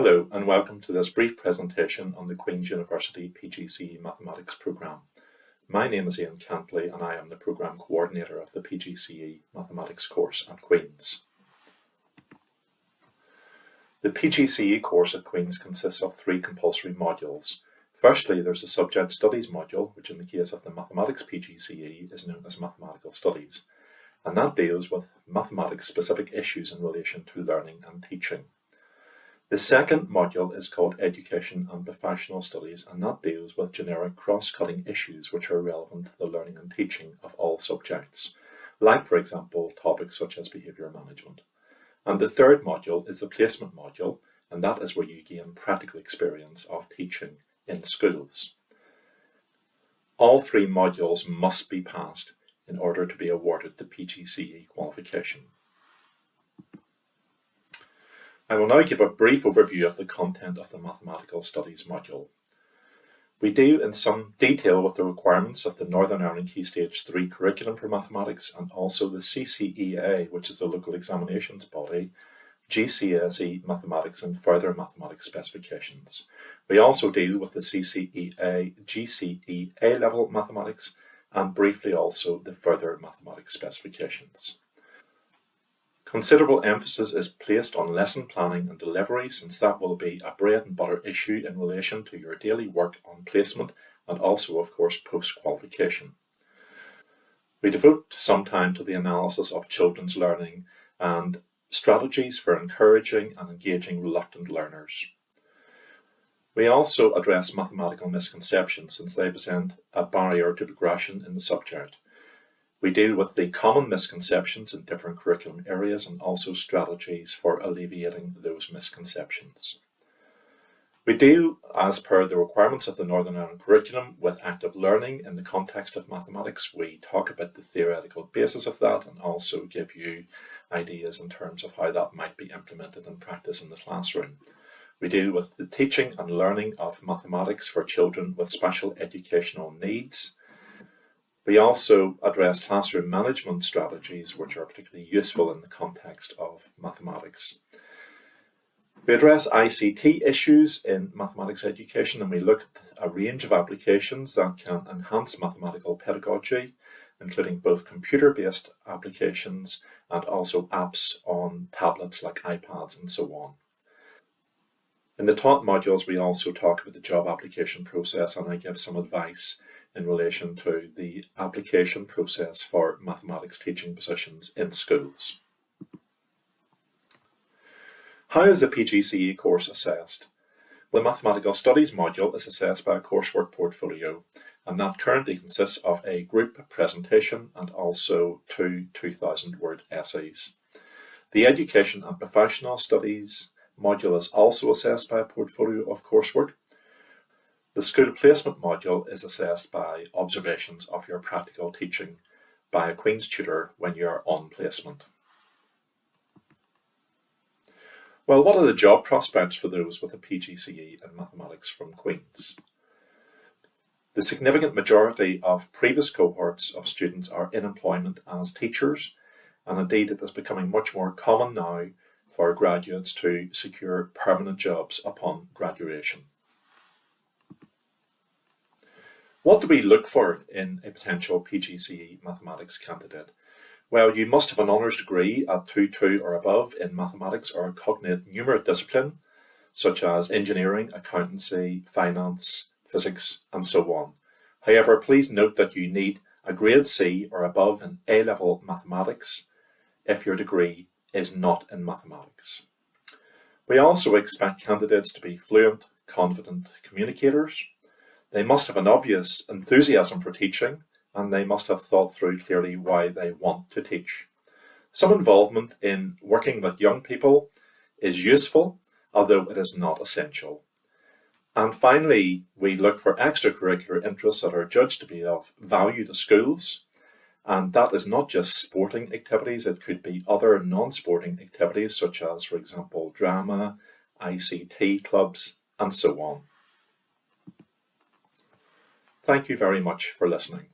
Hello and welcome to this brief presentation on the Queen's University PGCE Mathematics programme. My name is Cantley and I am the programme coordinator of the PGCE Mathematics course at Queen's. The PGCE course at Queen's consists of 3 compulsory modules. Firstly, there's a subject studies module, which in the case of the Mathematics PGCE is known as Mathematical Studies, and that deals with mathematics-specific issues in relation to learning and teaching. The second module is called Education and Professional Studies, and that deals with generic cross-cutting issues which are relevant to the learning and teaching of all subjects, like, for example, topics such as behaviour management. And the third module is the placement module, and that is where you gain practical experience of teaching in schools. All 3 modules must be passed in order to be awarded the PGCE qualification. I will now give a brief overview of the content of the Mathematical Studies module. We deal in some detail with the requirements of the Northern Ireland Key Stage 3 curriculum for mathematics and also the CCEA, which is the local examinations body, GCSE mathematics and further mathematics specifications. We also deal with the CCEA, GCE A-level mathematics and briefly also the further mathematics specifications. Considerable emphasis is placed on lesson planning and delivery, since that will be a bread and butter issue in relation to your daily work on placement and also, of course, post-qualification. We devote some time to the analysis of children's learning and strategies for encouraging and engaging reluctant learners. We also address mathematical misconceptions, since they present a barrier to progression in the subject. We deal with the common misconceptions in different curriculum areas and also strategies for alleviating those misconceptions. We deal, as per the requirements of the Northern Ireland curriculum, with active learning in the context of mathematics. We talk about the theoretical basis of that and also give you ideas in terms of how that might be implemented in practice in the classroom. We deal with the teaching and learning of mathematics for children with special educational needs. We also address classroom management strategies which are particularly useful in the context of mathematics. We address ICT issues in mathematics education, and we look at a range of applications that can enhance mathematical pedagogy, including both computer-based applications and also apps on tablets like iPads and so on. In the taught modules, we also talk about the job application process, and I give some advice in relation to the application process for mathematics teaching positions in schools. How is the PGCE course assessed? The Mathematical Studies module is assessed by a coursework portfolio, and that currently consists of a group presentation and also 2 2,000-word essays. The Education and Professional Studies module is also assessed by a portfolio of coursework. The School Placement module is assessed by observations of your practical teaching by a Queen's tutor when you are on placement. Well, what are the job prospects for those with a PGCE in mathematics from Queen's? The significant majority of previous cohorts of students are in employment as teachers, and indeed it is becoming much more common now for graduates to secure permanent jobs upon graduation. What do we look for in a potential PGCE mathematics candidate? Well, you must have an honours degree at 2.2 or above in mathematics or a cognate numerate discipline, such as engineering, accountancy, finance, physics, and so on. However, please note that you need a grade C or above in A-level mathematics if your degree is not in mathematics. We also expect candidates to be fluent, confident communicators. They must have an obvious enthusiasm for teaching, and they must have thought through clearly why they want to teach. Some involvement in working with young people is useful, although it is not essential. And finally, we look for extracurricular interests that are judged to be of value to schools, and that is not just sporting activities, it could be other non-sporting activities such as, for example, drama, ICT clubs, and so on. Thank you very much for listening.